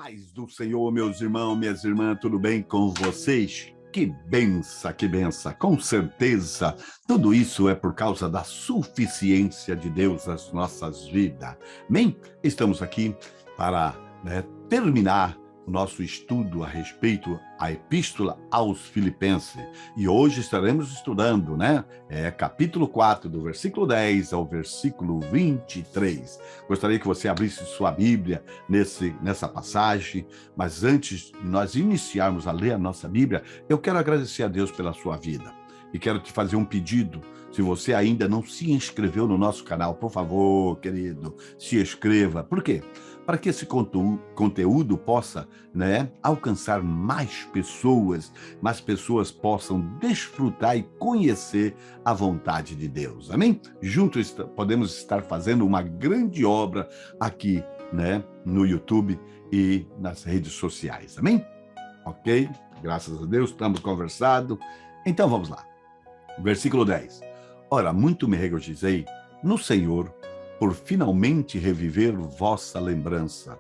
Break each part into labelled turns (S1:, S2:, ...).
S1: paz do Senhor, meus irmãos, minhas irmãs, tudo bem com vocês? Que benção, que benção. Com certeza, tudo isso é por causa da suficiência de Deus nas nossas vidas. Amém? Estamos aqui para terminar o nosso estudo a respeito da Epístola aos Filipenses. E hoje estaremos estudando, capítulo 4, do versículo 10 ao versículo 23. Gostaria que você abrisse sua Bíblia nessa passagem, mas antes de nós iniciarmos a ler a nossa Bíblia, eu quero agradecer a Deus pela sua vida. E quero te fazer um pedido. Se você ainda não se inscreveu no nosso canal, por favor, querido, se inscreva. Por quê? Para que esse conteúdo possa alcançar mais pessoas possam desfrutar e conhecer a vontade de Deus. Amém? Juntos podemos estar fazendo uma grande obra aqui, no YouTube e nas redes sociais. Amém? Ok? Graças a Deus, estamos conversando. Então vamos lá. Versículo 10. Ora, muito me regozijei no Senhor por finalmente reviver vossa lembrança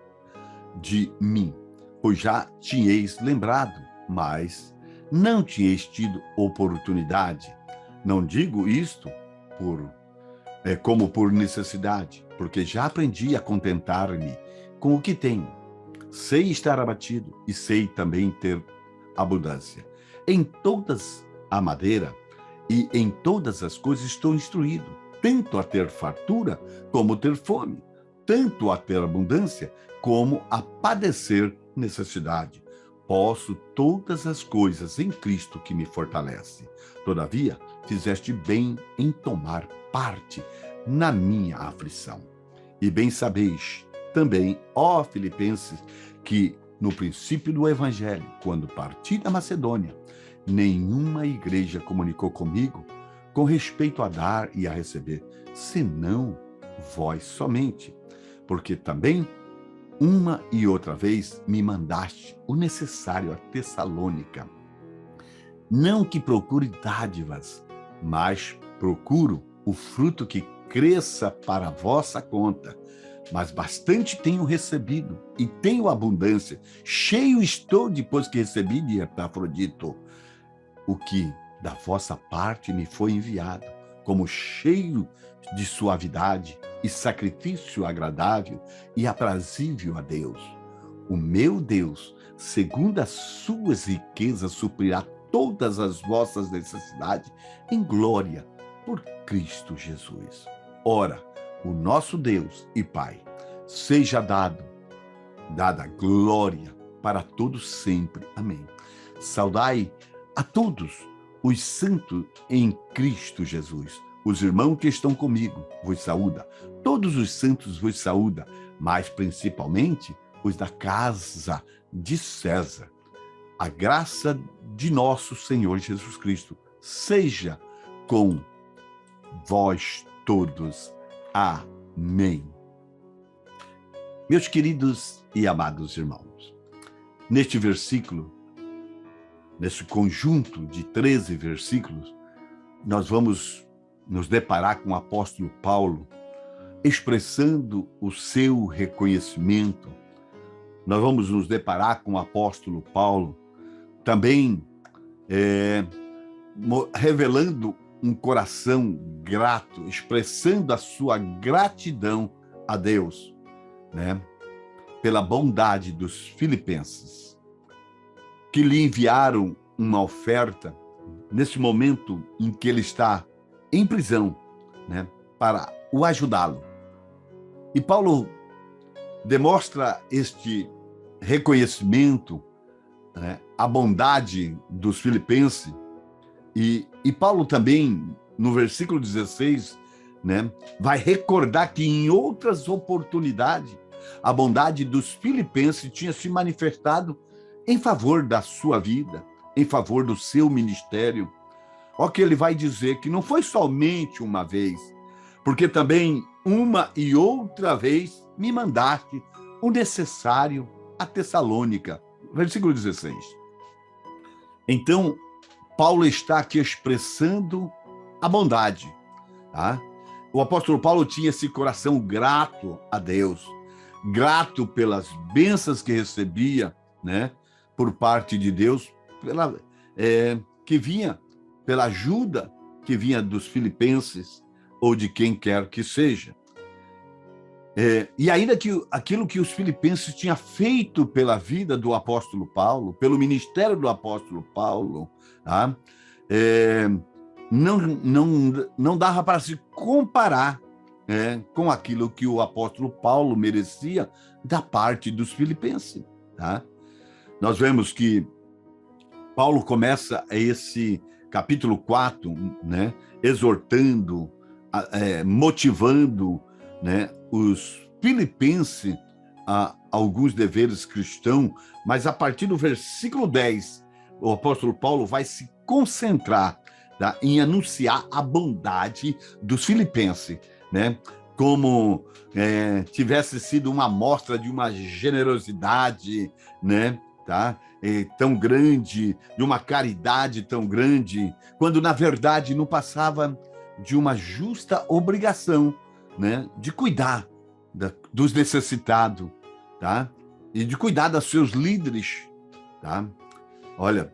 S1: de mim, pois já tinhais lembrado, mas não tinhais tido oportunidade. Não digo isto como por necessidade, porque já aprendi a contentar-me com o que tenho. Sei estar abatido e sei também ter abundância. Em todas a maneira e em todas as coisas estou instruído, tanto a ter fartura como ter fome, tanto a ter abundância como a padecer necessidade. Posso todas as coisas em Cristo que me fortalece. Todavia, fizeste bem em tomar parte na minha aflição. E bem sabeis também, ó Filipenses, que no princípio do Evangelho, quando parti da Macedônia, nenhuma igreja comunicou comigo com respeito a dar e a receber, senão vós somente, porque também uma e outra vez me mandaste o necessário a Tessalônica. Não que procure dádivas, mas procuro o fruto que cresça para a vossa conta. Mas bastante tenho recebido e tenho abundância. Cheio estou depois que recebi de Epafrodito o que da vossa parte me foi enviado, como cheio de suavidade e sacrifício agradável e aprazível a Deus. O meu Deus, segundo as suas riquezas, suprirá todas as vossas necessidades em glória por Cristo Jesus. Ora, o nosso Deus e Pai, seja dada glória para todos sempre. Amém. Saudai a todos os santos em Cristo Jesus. Os irmãos que estão comigo vos saúda. Todos os santos vos saúda, mas principalmente os da casa de César. A graça de nosso Senhor Jesus Cristo seja com vós todos. Amém. Meus queridos e amados irmãos, neste versículo, nesse conjunto de 13 versículos, nós vamos nos deparar com o apóstolo Paulo expressando o seu reconhecimento. Nós vamos nos deparar com o apóstolo Paulo também revelando um coração grato, expressando a sua gratidão a Deus, pela bondade dos filipenses, que lhe enviaram uma oferta nesse momento em que ele está em prisão, para o ajudá-lo. E Paulo demonstra este reconhecimento, a bondade dos filipenses, e Paulo também, no versículo 16, vai recordar que em outras oportunidades, a bondade dos filipenses tinha se manifestado em favor da sua vida, em favor do seu ministério. Olha que ele vai dizer que não foi somente uma vez, porque também uma e outra vez me mandaste o necessário a Tessalônica. Versículo 16. Então, Paulo está aqui expressando a bondade. O apóstolo Paulo tinha esse coração grato a Deus. grato pelas bênçãos que recebia, né, por parte de Deus, que vinha, pela ajuda que vinha dos filipenses ou de quem quer que seja. E ainda que aquilo que os filipenses tinham feito pela vida do apóstolo Paulo, pelo ministério do apóstolo Paulo, tá? Não dava para se comparar, com aquilo que o apóstolo Paulo merecia da parte dos filipenses. Tá? Nós vemos que Paulo começa esse capítulo 4, né, exortando, motivando, né, os filipenses a alguns deveres cristãos, mas a partir do versículo 10, o apóstolo Paulo vai se concentrar, tá, em anunciar a bondade dos filipenses, né, como tivesse sido uma amostra de uma generosidade, né, tá, tão grande, de uma caridade tão grande, quando na verdade não passava de uma justa obrigação, né, de cuidar dos necessitados, tá? E de cuidar dos seus líderes, tá? Olha,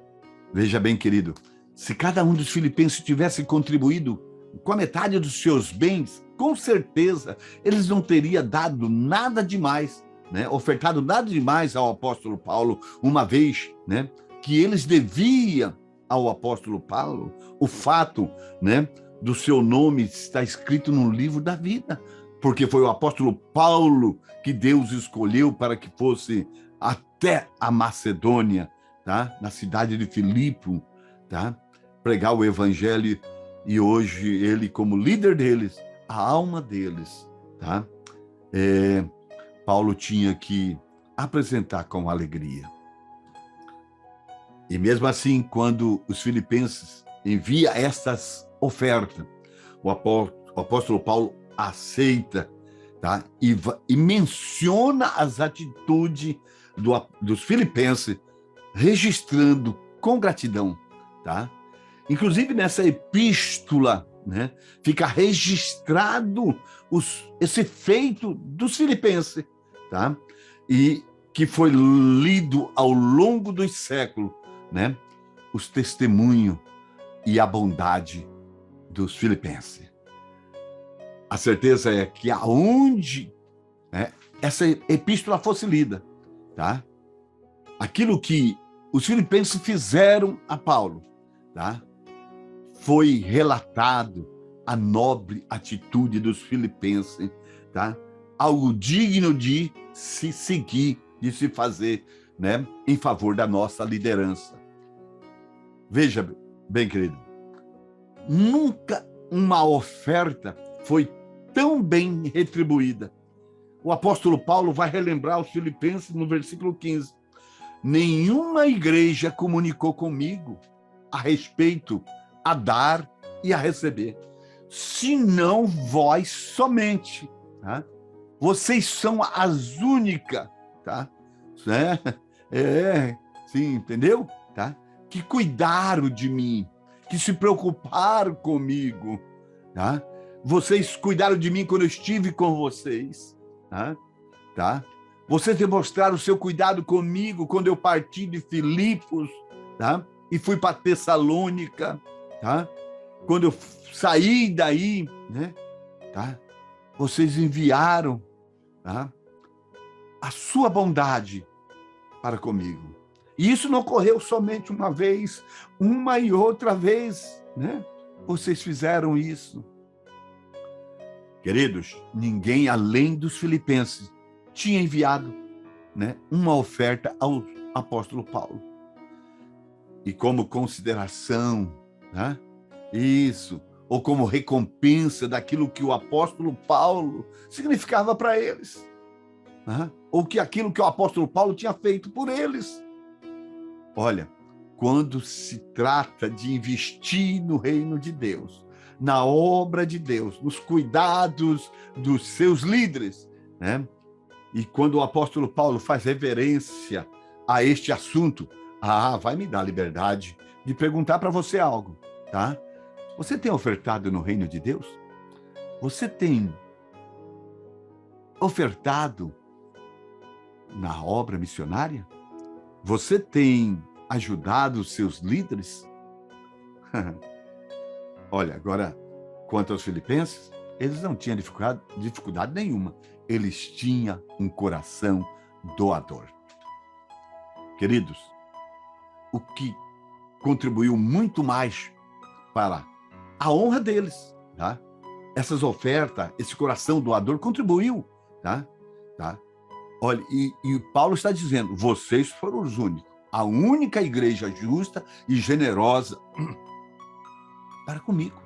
S1: veja bem, querido, se cada um dos filipenses tivesse contribuído com a metade dos seus bens, com certeza eles não teriam dado nada demais, né? Ofertado nada demais ao apóstolo Paulo, uma vez, né, que eles deviam ao apóstolo Paulo o fato, né, do seu nome estar escrito no livro da vida, porque foi o apóstolo Paulo que Deus escolheu para que fosse até a Macedônia, tá? Na cidade de Filipe, tá? Pregar o evangelho, e hoje ele, como líder deles, a alma deles, tá? Paulo tinha que apresentar com alegria. E mesmo assim, quando os filipenses enviam estas ofertas, o apóstolo Paulo aceita, tá? E menciona as atitudes dos filipenses, registrando com gratidão, tá? Inclusive nessa epístola, né, fica registrado esse feito dos filipenses, tá? E que foi lido ao longo dos séculos, né? Os testemunhos e a bondade dos filipenses. A certeza é que aonde, né, essa epístola fosse lida, tá? Aquilo que os filipenses fizeram a Paulo, tá? Foi relatado a nobre atitude dos filipenses, tá? Algo digno de se seguir, de se fazer, né, em favor da nossa liderança. Veja bem, querido, nunca uma oferta foi tão bem retribuída. O apóstolo Paulo vai relembrar aos filipenses no versículo 15. Nenhuma igreja comunicou comigo a respeito a dar e a receber, senão vós somente, tá? Vocês são as únicas, tá? Sim, entendeu? Tá? Que cuidaram de mim, que se preocuparam comigo, tá? Vocês cuidaram de mim quando eu estive com vocês, tá? Vocês demonstraram o seu cuidado comigo quando eu parti de Filipos, tá? E fui para Tessalônica, tá? Quando eu saí daí, né? Tá? Vocês enviaram, tá, a sua bondade para comigo. E isso não ocorreu somente uma vez, uma e outra vez, né? Vocês fizeram isso. Queridos, ninguém além dos filipenses tinha enviado, né, uma oferta ao apóstolo Paulo. E como consideração, né, isso, ou como recompensa daquilo que o apóstolo Paulo significava para eles, né, ou que aquilo que o apóstolo Paulo tinha feito por eles. Olha, quando se trata de investir no reino de Deus, na obra de Deus, nos cuidados dos seus líderes, né? E quando o apóstolo Paulo faz reverência a este assunto, vai me dar liberdade de perguntar para você algo, tá? Você tem ofertado no reino de Deus? Você tem ofertado na obra missionária? Você tem ajudado os seus líderes? Olha, agora, quanto aos filipenses, eles não tinham dificuldade nenhuma. Eles tinham um coração doador. Queridos, o que contribuiu muito mais para a honra deles, tá? Essas ofertas, esse coração doador contribuiu, tá? Olha, e Paulo está dizendo, vocês foram os únicos, a única igreja justa e generosa para comigo,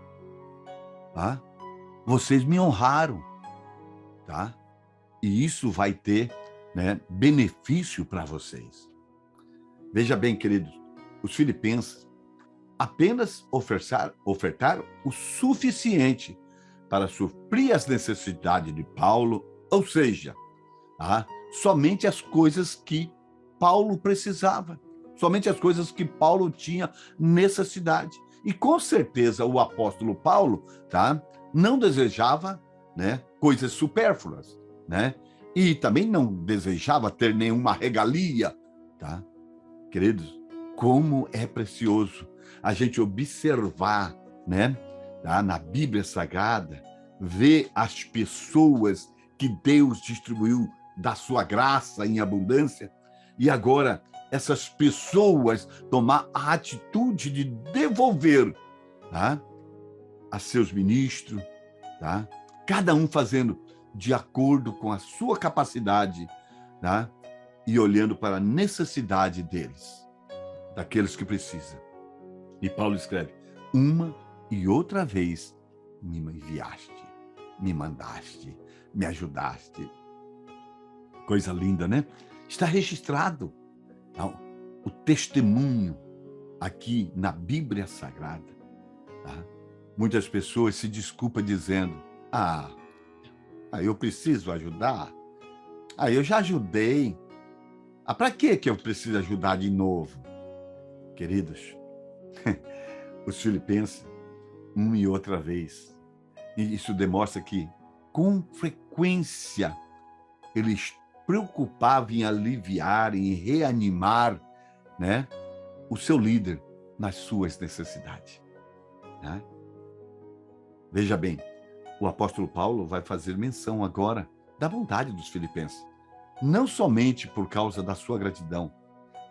S1: tá? Vocês me honraram, tá? E isso vai ter, né, benefício para vocês. Veja bem, queridos, os filipenses apenas ofertaram o suficiente para suprir as necessidades de Paulo, ou seja, tá? Somente as coisas que Paulo precisava, somente as coisas que Paulo tinha necessidade. E com certeza o apóstolo Paulo, tá, não desejava, né, coisas supérfluas, né? E também não desejava ter nenhuma regalia, tá? Queridos, como é precioso a gente observar, né, tá, na Bíblia Sagrada, ver as pessoas que Deus distribuiu da sua graça em abundância, e agora essas pessoas tomar a atitude de devolver, tá, a seus ministros, tá, cada um fazendo de acordo com a sua capacidade, tá, e olhando para a necessidade deles, daqueles que precisam. E Paulo escreve, uma e outra vez me enviaste, me mandaste, me ajudaste. Coisa linda, né? Está registrado o testemunho aqui na Bíblia Sagrada. Tá? Muitas pessoas se desculpam dizendo, eu preciso ajudar? Eu já ajudei. Para que eu preciso ajudar de novo? Queridos, os filipenses, uma e outra vez, e isso demonstra que, com frequência, eles preocupavam em aliviar, em reanimar, né, o seu líder nas suas necessidades. Né? Veja bem, o apóstolo Paulo vai fazer menção agora da bondade dos filipenses, não somente por causa da sua gratidão,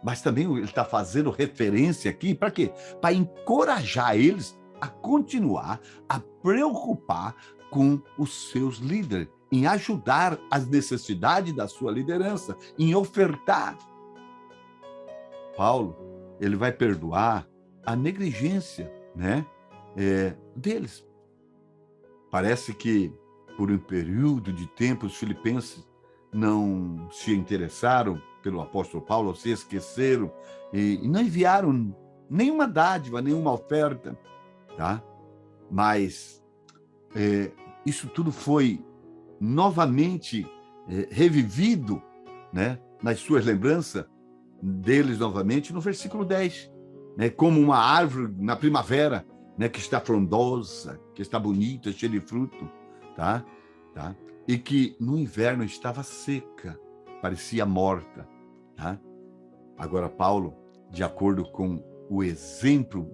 S1: mas também ele está fazendo referência aqui para quê? Para encorajar eles a continuar a preocupar com os seus líderes, em ajudar as necessidades da sua liderança, em ofertar. Paulo, ele vai perdoar a negligência, né, deles. Parece que, por um período de tempo, os filipenses não se interessaram pelo apóstolo Paulo, se esqueceram e não enviaram nenhuma dádiva, nenhuma oferta, tá? Mas isso tudo foi novamente revivido, né, nas suas lembranças deles novamente no versículo 10, né, como uma árvore na primavera, né, que está frondosa, que está bonita, cheia de fruto, tá? E que no inverno estava seca, parecia morta. Tá? Agora, Paulo, de acordo com o exemplo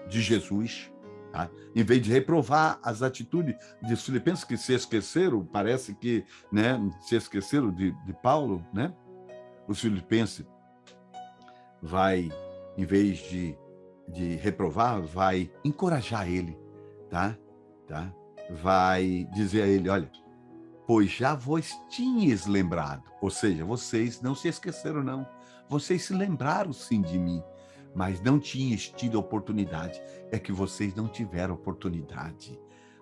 S1: de Jesus, tá? Em vez de reprovar as atitudes dos filipenses que se esqueceram, parece que, né, se esqueceram de Paulo, né? Os filipenses vai, em vez de reprovar, vai encorajar ele, tá? Vai dizer a ele, olha, pois já vos tinhas lembrado, ou seja, vocês não se esqueceram, não. Vocês se lembraram, sim, de mim, mas não tinhas tido oportunidade. É que vocês não tiveram oportunidade.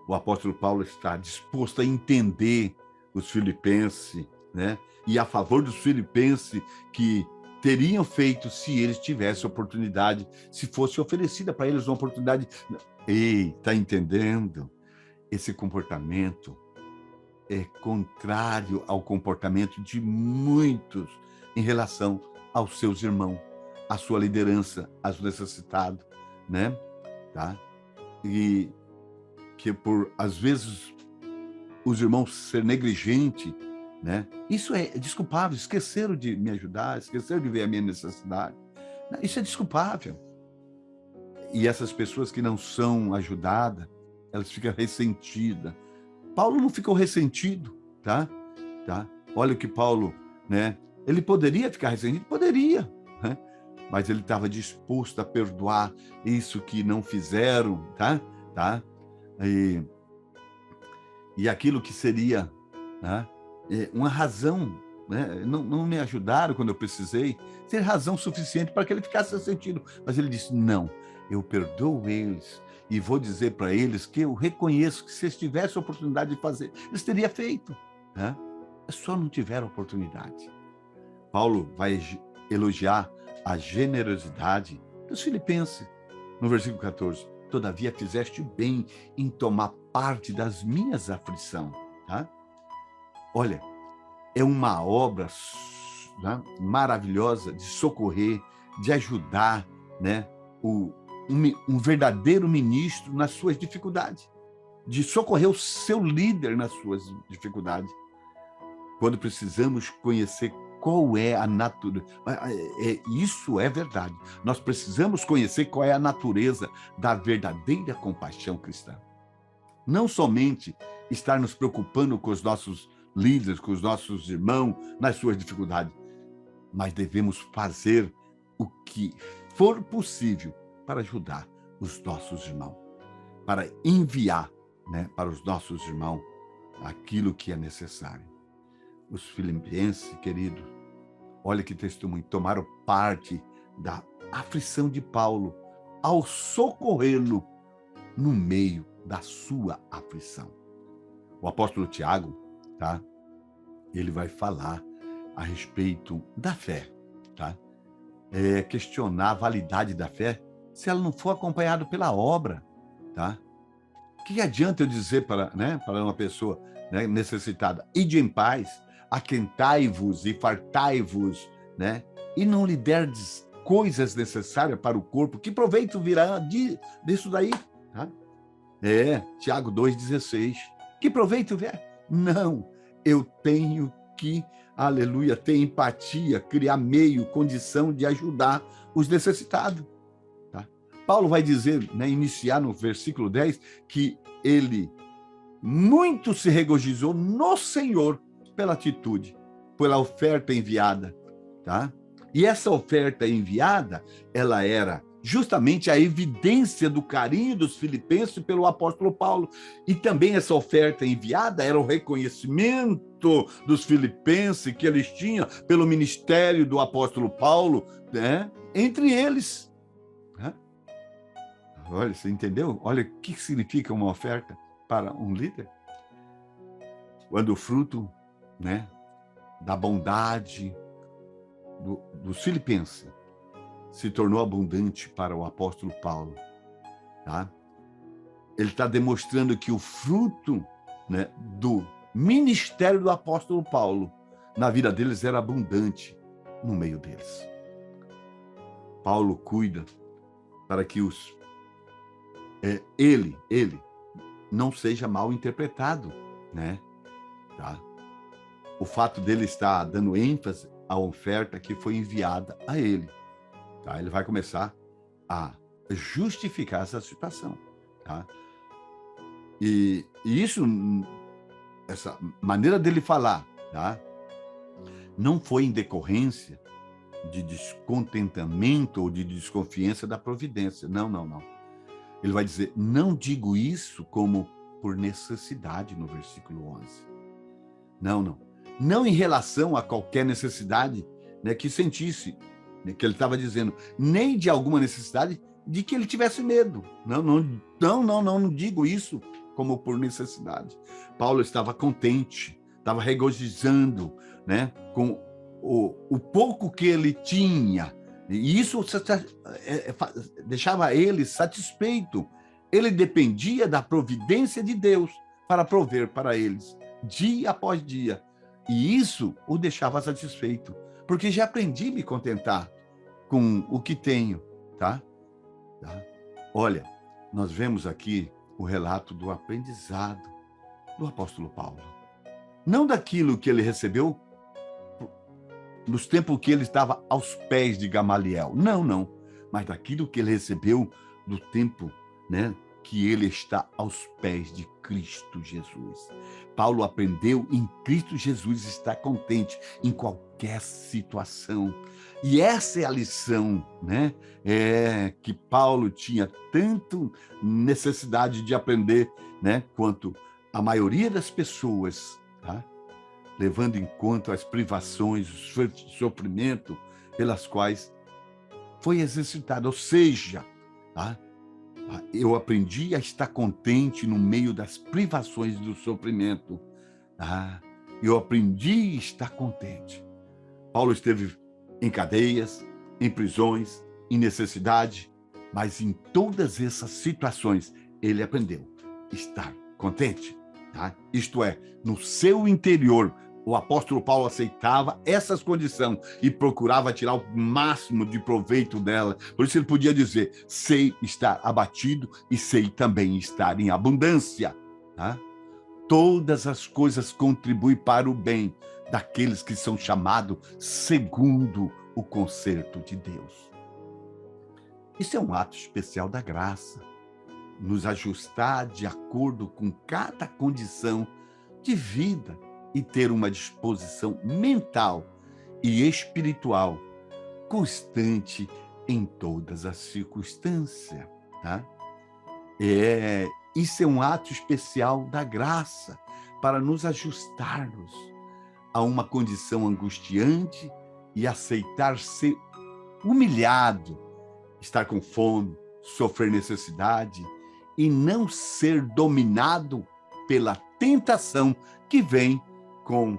S1: O apóstolo Paulo está disposto a entender os filipenses, né? E a favor dos filipenses que teriam feito se eles tivessem oportunidade, se fosse oferecida para eles uma oportunidade. Ei, está entendendo? Esse comportamento é contrário ao comportamento de muitos em relação aos seus irmãos, à sua liderança, aos necessitados, né? Tá? E que por, às vezes, os irmãos ser negligentes né? Isso é desculpável. Esqueceram de me ajudar, esqueceram de ver a minha necessidade. Isso é desculpável. E essas pessoas que não são ajudadas, elas ficam ressentidas. Paulo não ficou ressentido, tá? Olha o que Paulo, né? Ele poderia ficar ressentido? Poderia, né? Mas ele estava disposto a perdoar isso que não fizeram, tá? E aquilo que seria, né, uma razão, né? Não me ajudaram quando eu precisei, ser razão suficiente para que ele ficasse ressentido. Mas ele disse, não, eu perdoo eles e vou dizer para eles que eu reconheço que se eles tivessem a oportunidade de fazer, eles teriam feito, né? Só não tiveram oportunidade. Paulo vai elogiar a generosidade dos filipenses, no versículo 14. Todavia fizeste bem em tomar parte das minhas aflições. Tá? Olha, é uma obra, né, maravilhosa de socorrer, de ajudar, né, um verdadeiro ministro nas suas dificuldades, de socorrer o seu líder nas suas dificuldades. Quando precisamos conhecer qual é a natureza. Isso é verdade. Nós precisamos conhecer qual é a natureza da verdadeira compaixão cristã. Não somente estar nos preocupando com os nossos líderes, com os nossos irmãos nas suas dificuldades, mas devemos fazer o que for possível para ajudar os nossos irmãos, para enviar, né, para os nossos irmãos aquilo que é necessário. Os filipenses, querido, olha que testemunho, tomaram parte da aflição de Paulo ao socorrê-lo no meio da sua aflição. O apóstolo Tiago, tá? Ele vai falar a respeito da fé, tá? Questionar a validade da fé se ela não for acompanhada pela obra, tá? Que adianta eu dizer para uma pessoa, né, necessitada, ide em paz, aquentai-vos e fartai-vos, né? E não lhe derdes coisas necessárias para o corpo, que proveito virá disso daí? Tá? Tiago 2,16. Que proveito vier? Não, eu tenho que, aleluia, ter empatia, criar meio, condição de ajudar os necessitados. Tá? Paulo vai dizer, né, iniciar no versículo 10, que ele muito se regozijou no Senhor pela atitude, pela oferta enviada, tá? E essa oferta enviada, ela era justamente a evidência do carinho dos filipenses pelo apóstolo Paulo. E também essa oferta enviada era o reconhecimento dos filipenses que eles tinham pelo ministério do apóstolo Paulo, né, entre eles. Né? Olha, você entendeu? Olha o que significa uma oferta para um líder. Quando o fruto, né, da bondade dos filipenses se tornou abundante para o apóstolo Paulo, tá? Ele está demonstrando que o fruto, né, do ministério do apóstolo Paulo na vida deles era abundante no meio deles. Paulo cuida para que ele não seja mal interpretado, né? Tá? O fato dele estar dando ênfase à oferta que foi enviada a ele. Tá? Ele vai começar a justificar essa situação. Tá? E isso, essa maneira dele falar, tá? Não foi em decorrência de descontentamento ou de desconfiança da providência. Não. Ele vai dizer, não digo isso como por necessidade, no versículo 11. Não em relação a qualquer necessidade, né, que sentisse, né, que ele estava dizendo, nem de alguma necessidade de que ele tivesse medo. Não digo isso como por necessidade. Paulo estava contente, estava regozijando, né, com o pouco que ele tinha, e isso deixava ele satisfeito. Ele dependia da providência de Deus para prover para eles, dia após dia. E isso o deixava satisfeito, porque já aprendi a me contentar com o que tenho, tá? Olha, nós vemos aqui o relato do aprendizado do apóstolo Paulo. não daquilo que ele recebeu nos tempos que ele estava aos pés de Gamaliel. Não, não. Mas daquilo que ele recebeu no tempo, né, que ele está aos pés de Cristo Jesus. Paulo aprendeu em Cristo Jesus estar contente em qualquer situação. E essa é a lição, né, que Paulo tinha tanto necessidade de aprender, né, quanto a maioria das pessoas, tá? Levando em conta as privações, o sofrimento pelas quais foi exercitado. Ou seja, tá? Eu aprendi a estar contente no meio das privações do sofrimento. Tá? Eu aprendi a estar contente. Paulo esteve em cadeias, em prisões, em necessidade, mas em todas essas situações ele aprendeu a estar contente. Tá? Isto é, no seu interior, o apóstolo Paulo aceitava essas condições e procurava tirar o máximo de proveito dela. Por isso ele podia dizer, sei estar abatido e sei também estar em abundância. Tá? Todas as coisas contribuem para o bem daqueles que são chamados segundo o concerto de Deus. Isso é um ato especial da graça, nos ajustar de acordo com cada condição de vida e ter uma disposição mental e espiritual constante em todas as circunstâncias. Tá? Isso é um ato especial da graça para nos ajustarmos a uma condição angustiante e aceitar ser humilhado, estar com fome, sofrer necessidade e não ser dominado pela tentação que vem com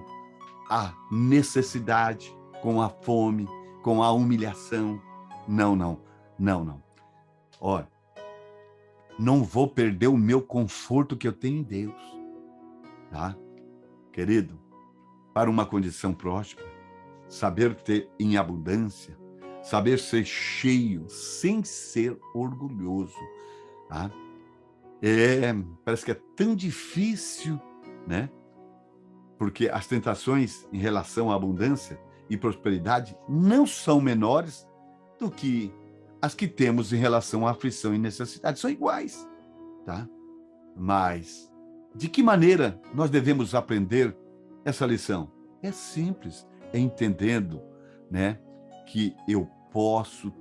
S1: a necessidade, com a fome, com a humilhação. Não, não, não, não. Olha, não vou perder o meu conforto que eu tenho em Deus. Tá? Querido, para uma condição próspera, saber ter em abundância, saber ser cheio sem ser orgulhoso. Tá? Parece que é tão difícil, né? Porque as tentações em relação à abundância e prosperidade não são menores do que as que temos em relação à aflição e necessidade. São iguais, tá? Mas de que maneira nós devemos aprender essa lição? É simples, é entendendo, né, que eu posso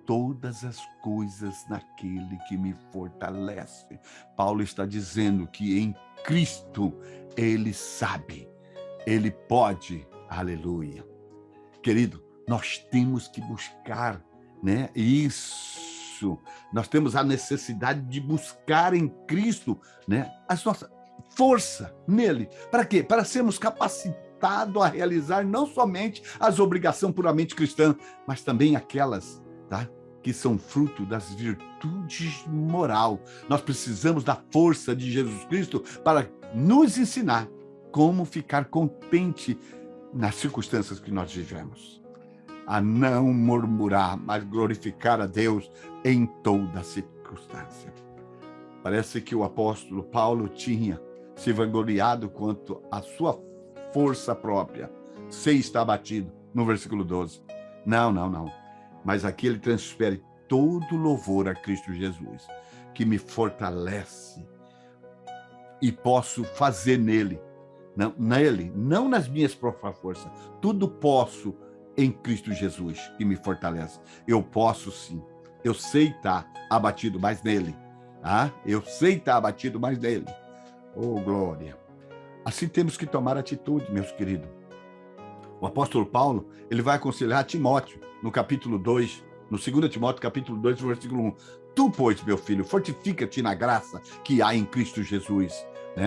S1: todas as coisas naquele que me fortalece. Paulo está dizendo que em Cristo ele sabe, ele pode, aleluia. Querido, nós temos que buscar, né? Isso, nós temos a necessidade de buscar em Cristo, né? A nossa força nele. Para quê? Para sermos capacitados a realizar não somente as obrigações puramente cristãs, mas também aquelas, tá, que são fruto das virtudes moral. Nós precisamos da força de Jesus Cristo para nos ensinar como ficar contente nas circunstâncias que nós vivemos. A não murmurar, mas glorificar a Deus em toda circunstância. Parece que o apóstolo Paulo tinha se vangloriado quanto à sua força própria. Sei estar abatido, no versículo 12. Não, não, não. Mas aqui ele transfere todo louvor a Cristo Jesus, que me fortalece e posso fazer nele, não nas minhas próprias forças. Tudo posso em Cristo Jesus, que me fortalece. Eu posso sim. Eu sei estar abatido, mas nele. Eu sei estar abatido, mas nele. Oh, glória! Assim temos que tomar atitude, meus queridos. O apóstolo Paulo, ele vai aconselhar Timóteo, no capítulo 2, no 2 Timóteo, capítulo 2, versículo 1. Tu, pois, meu filho, fortifica-te na graça que há em Cristo Jesus.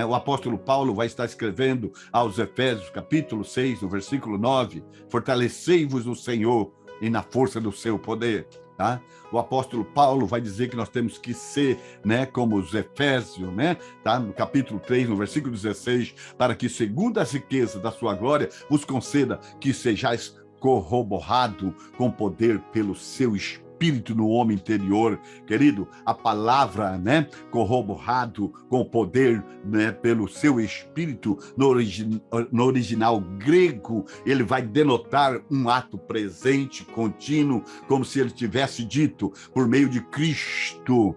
S1: O apóstolo Paulo vai estar escrevendo aos Efésios, capítulo 6, no versículo 9, fortalecei-vos no Senhor e na força do seu poder. Tá? O apóstolo Paulo vai dizer que nós temos que ser, né, como os Efésios, né, tá? No capítulo 3, no versículo 16, para que, segundo as riquezas da sua glória, vos conceda que sejais corroborado com poder pelo seu Espírito espírito no homem interior, querido, a palavra, né, corroborado com o poder, né, pelo seu espírito, no original grego, ele vai denotar um ato presente, contínuo, como se ele tivesse dito, por meio de Cristo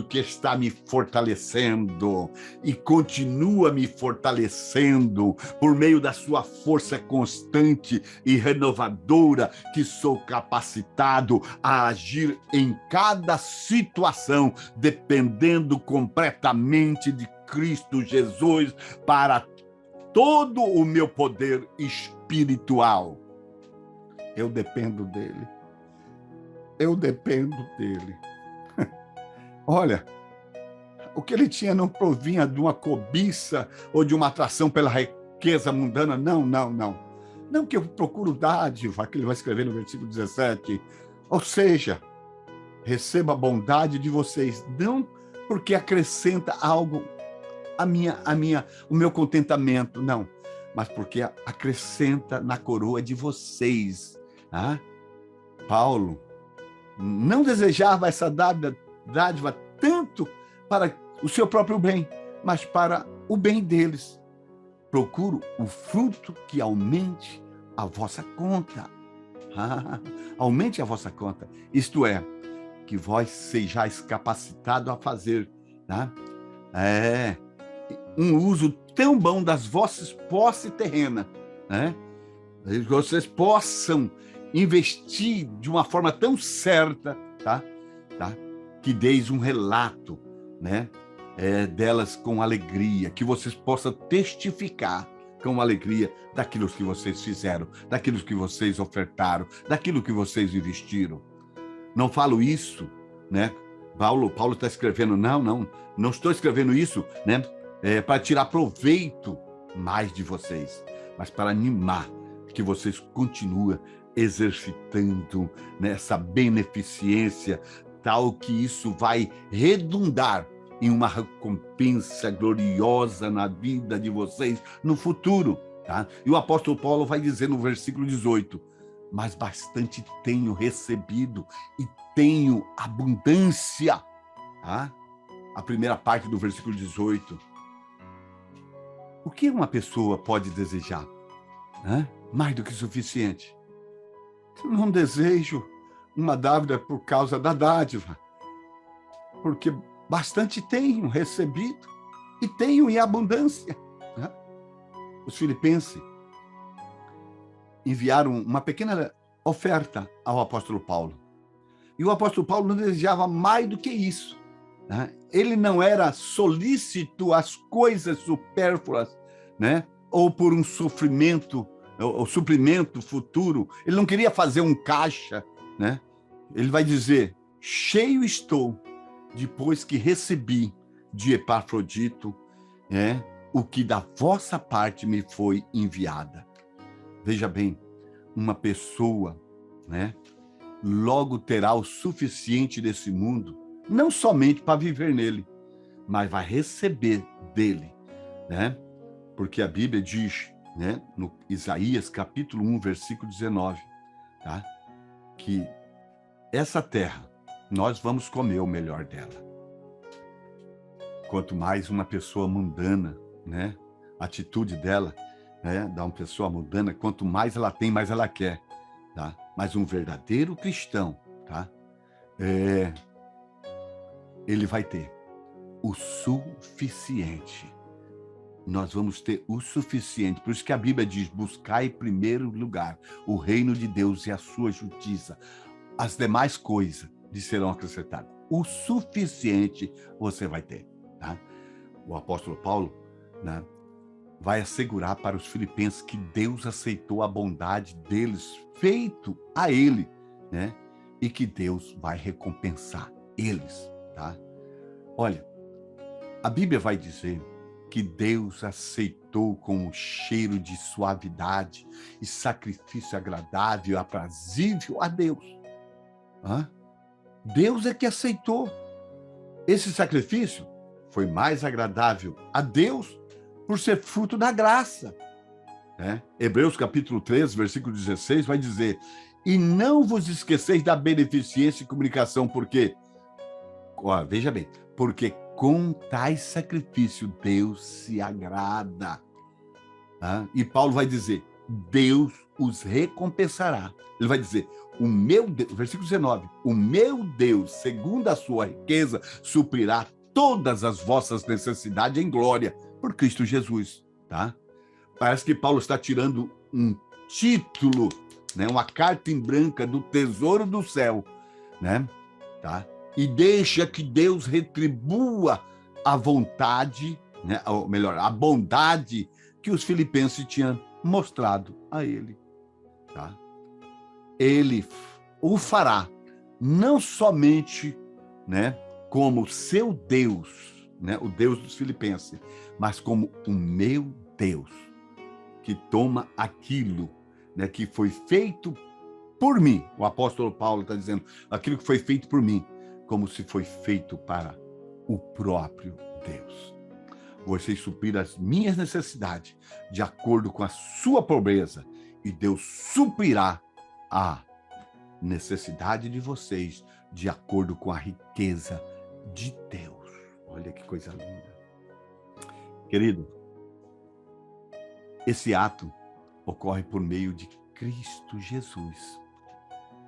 S1: que está me fortalecendo e continua me fortalecendo por meio da sua força constante e renovadora, que sou capacitado a agir em cada situação, dependendo completamente de Cristo Jesus para todo o meu poder espiritual. Eu dependo dele. Eu dependo dele. Olha, o que ele tinha não provinha de uma cobiça ou de uma atração pela riqueza mundana. Não. Não que eu procuro dádiva, que ele vai escrever no versículo 17. Ou seja, receba a bondade de vocês, não porque acrescenta algo o meu contentamento, não, mas porque acrescenta na coroa de vocês. Tá? Paulo não desejava essa dádiva tanto para o seu próprio bem, mas para o bem deles. Procuro o fruto que aumente a vossa conta. Aumente a vossa conta. Isto é, que vós sejais capacitados a fazer, tá? Um uso tão bom das vossas posses terrenas, né? Que vocês possam investir de uma forma tão certa, tá? Que deis um relato, né? Delas com alegria, que vocês possam testificar com alegria daquilo que vocês fizeram, daquilo que vocês ofertaram, daquilo que vocês investiram. Não falo isso, né? Paulo está escrevendo, não estou escrevendo isso, né? Para tirar proveito mais de vocês, mas para animar que vocês continuem exercitando nessa beneficência, tal que isso vai redundar em uma recompensa gloriosa na vida de vocês no futuro. Tá? E o apóstolo Paulo vai dizer no versículo 18, mas bastante tenho recebido e tenho abundância. Tá? A primeira parte do versículo 18. O que uma pessoa pode desejar? Mais do que suficiente. Eu não desejo uma dávida por causa da dádiva, porque bastante tenho recebido e tenho em abundância. Os filipenses enviaram uma pequena oferta ao apóstolo Paulo. E o apóstolo Paulo não desejava mais do que isso. Ele não era solícito às coisas supérfluas, né? Ou por um sofrimento, ou suprimento futuro. Ele não queria fazer um caixa, né? Ele vai dizer, cheio estou, depois que recebi de Epafrodito, o que da vossa parte me foi enviada. Veja bem, uma pessoa, né, logo terá o suficiente desse mundo, não somente para viver nele, mas vai receber dele, né? Porque a Bíblia diz, né, no Isaías capítulo 1, versículo 19, tá? Que essa terra, nós vamos comer o melhor dela. Quanto mais uma pessoa mundana, né? A atitude dela, né? Da uma pessoa mundana, quanto mais ela tem, mais ela quer, tá? Mas um verdadeiro cristão, tá? Ele vai ter o suficiente. Nós vamos ter o suficiente. Por isso que a Bíblia diz, buscai em primeiro lugar o reino de Deus e a sua justiça. As demais coisas lhe serão acrescentadas. O suficiente você vai ter. Tá? O apóstolo Paulo, né, vai assegurar para os filipenses que Deus aceitou a bondade deles, feito a ele, né? E que Deus vai recompensar eles. Tá? Olha, a Bíblia vai dizer que Deus aceitou com um cheiro de suavidade e sacrifício agradável e aprazível a Deus. Deus é que aceitou. Esse sacrifício foi mais agradável a Deus por ser fruto da graça. Hebreus capítulo 13, versículo 16, vai dizer, E não vos esqueceis da beneficência e comunicação, porque, ó, veja bem, porque com tais sacrifício Deus se agrada. Tá? E Paulo vai dizer, Deus os recompensará. Ele vai dizer, o meu Deus, versículo 19, o meu Deus, segundo a sua riqueza, suprirá todas as vossas necessidades em glória por Cristo Jesus. Tá? Parece que Paulo está tirando um título, né, uma carta em branca do tesouro do céu, né? Tá? E deixa que Deus retribua a vontade, né, ou melhor, a bondade que os filipenses tinham mostrado a ele. Tá? Ele o fará, não somente, né, como seu Deus, né, o Deus dos filipenses, mas como o meu Deus, que toma aquilo, né, que foi feito por mim. O apóstolo Paulo está dizendo, aquilo que foi feito por mim, como se foi feito para o próprio Deus. Vocês suprir as minhas necessidades de acordo com a sua pobreza, e Deus suprirá a necessidade de vocês de acordo com a riqueza de Deus. Olha que coisa linda. Querido, esse ato ocorre por meio de Cristo Jesus.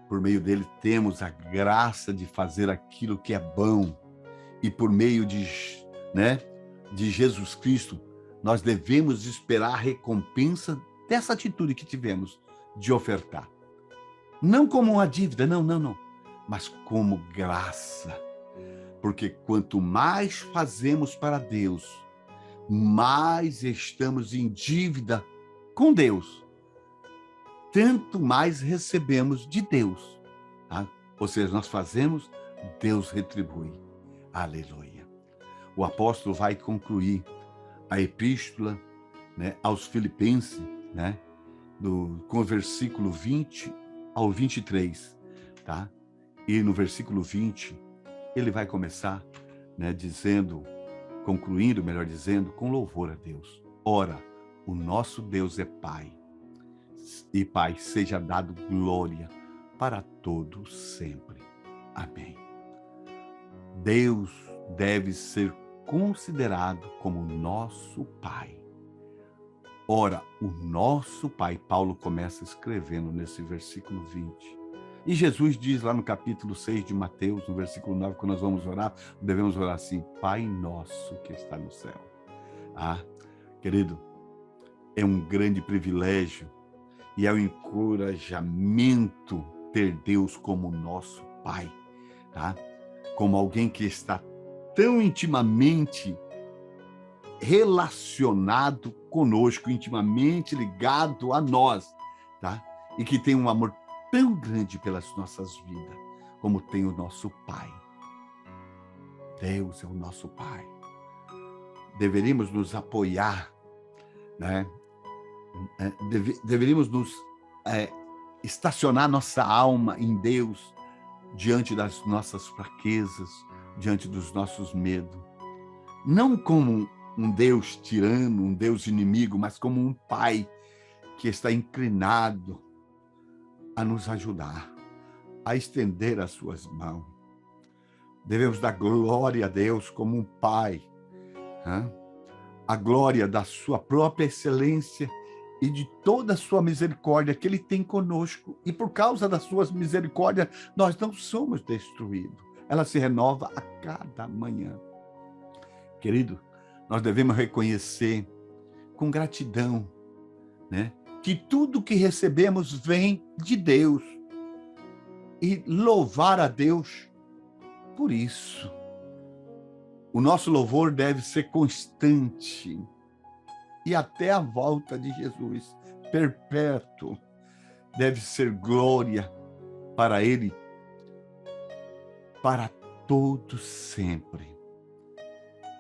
S1: Por meio dele temos a graça de fazer aquilo que é bom. E por meio de, né, de Jesus Cristo, nós devemos esperar a recompensa dessa atitude que tivemos de ofertar. Não como uma dívida, não, mas como graça. Porque quanto mais fazemos para Deus, mais estamos em dívida com Deus. Tanto mais recebemos de Deus. Tá? Ou seja, nós fazemos, Deus retribui. Aleluia. O apóstolo vai concluir a epístola, né, aos Filipenses, né, com o versículo 20 ao 23. Tá? E no versículo 20, ele vai começar, né, concluindo, melhor dizendo, com louvor a Deus. Ora, o nosso Deus é Pai. E Pai, seja dado glória para todos sempre. Amém. Deus deve ser considerado como nosso Pai. Ora, o nosso Pai, Paulo começa escrevendo nesse versículo 20. E Jesus diz lá no capítulo 6 de Mateus, no versículo 9, quando nós vamos orar, devemos orar assim, Pai nosso que está no céu. Querido, é um grande privilégio e é um encorajamento ter Deus como nosso Pai, tá? Como alguém que está tão intimamente relacionado conosco, intimamente ligado a nós, tá? E que tem um amor tão grande pelas nossas vidas, como tem o nosso Pai. Deus é o nosso Pai. Deveríamos nos apoiar, né? Deveríamos nos estacionar nossa alma em Deus diante das nossas fraquezas, diante dos nossos medos. Não como um Deus tirano, um Deus inimigo, mas como um Pai que está inclinado a nos ajudar, a estender as suas mãos. Devemos dar glória a Deus como um Pai, né? A glória da sua própria excelência e de toda a sua misericórdia que Ele tem conosco. E por causa das suas misericórdias, nós não somos destruídos. Ela se renova a cada manhã. Querido, nós devemos reconhecer com gratidão, né, que tudo que recebemos vem de Deus. E louvar a Deus por isso. O nosso louvor deve ser constante e até a volta de Jesus, perpétuo. Deve ser glória para Ele, para todos sempre.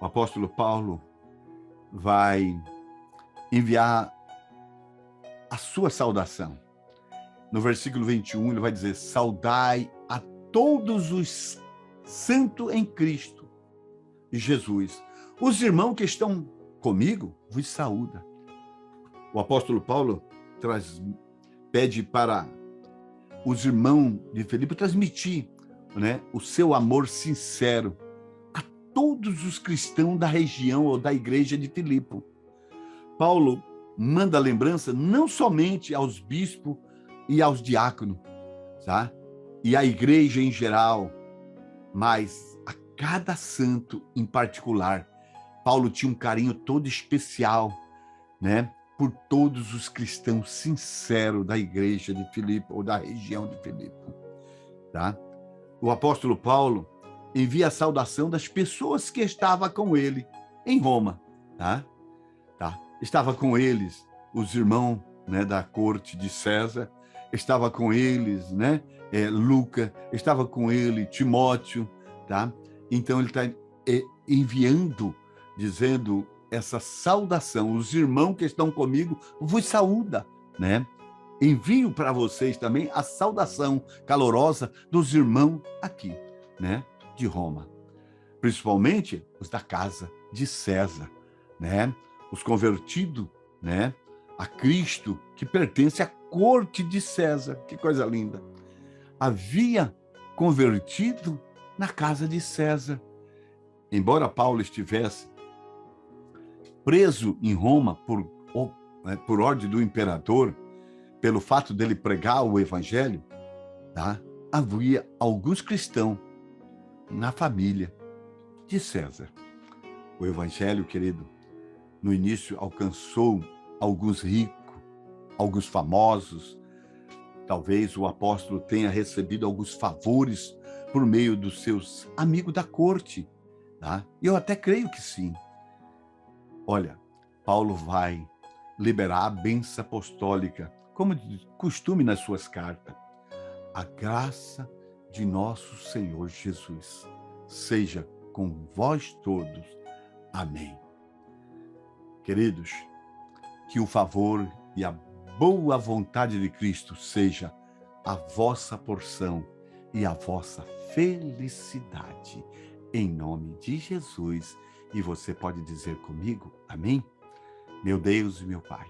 S1: O apóstolo Paulo vai enviar a sua saudação. No versículo 21, ele vai dizer, saudai a todos os santos em Cristo Jesus. Os irmãos que estão comigo vos saúda. O apóstolo Paulo pede para os irmãos de Filipe transmitir, né, o seu amor sincero a todos os cristãos da região ou da igreja de Filipe. Paulo manda lembrança não somente aos bispos e aos diáconos, tá? E à igreja em geral, mas a cada santo em particular. Paulo tinha um carinho todo especial, né, por todos os cristãos sinceros da igreja de Filipe ou da região de Filipe, tá? O apóstolo Paulo envia a saudação das pessoas que estavam com ele em Roma, tá? Estava com eles os irmãos, né, da corte de César, estava com eles, né, Luca, estava com ele Timóteo, tá? Então ele está enviando, dizendo essa saudação, os irmãos que estão comigo vos saúda, né? Envio para vocês também a saudação calorosa dos irmãos aqui, né, de Roma, principalmente os da casa de César, né? Os convertidos, né, a Cristo, que pertence à corte de César. Que coisa linda! Havia convertido na casa de César. Embora Paulo estivesse preso em Roma por ordem do imperador, pelo fato dele pregar o evangelho, tá? Havia alguns cristãos na família de César. O evangelho, querido, no início alcançou alguns ricos, alguns famosos. Talvez o apóstolo tenha recebido alguns favores por meio dos seus amigos da corte, tá? Eu até creio que sim. Olha, Paulo vai liberar a bênção apostólica, como de costume nas suas cartas. A graça de nosso Senhor Jesus seja com vós todos. Amém. Queridos, que o favor e a boa vontade de Cristo seja a vossa porção e a vossa felicidade, em nome de Jesus. E você pode dizer comigo, amém? Meu Deus e meu Pai,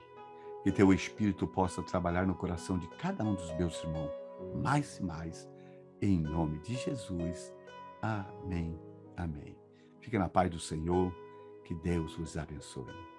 S1: que teu Espírito possa trabalhar no coração de cada um dos meus irmãos, mais e mais, em nome de Jesus. Amém, amém. Fique na paz do Senhor, que Deus os abençoe.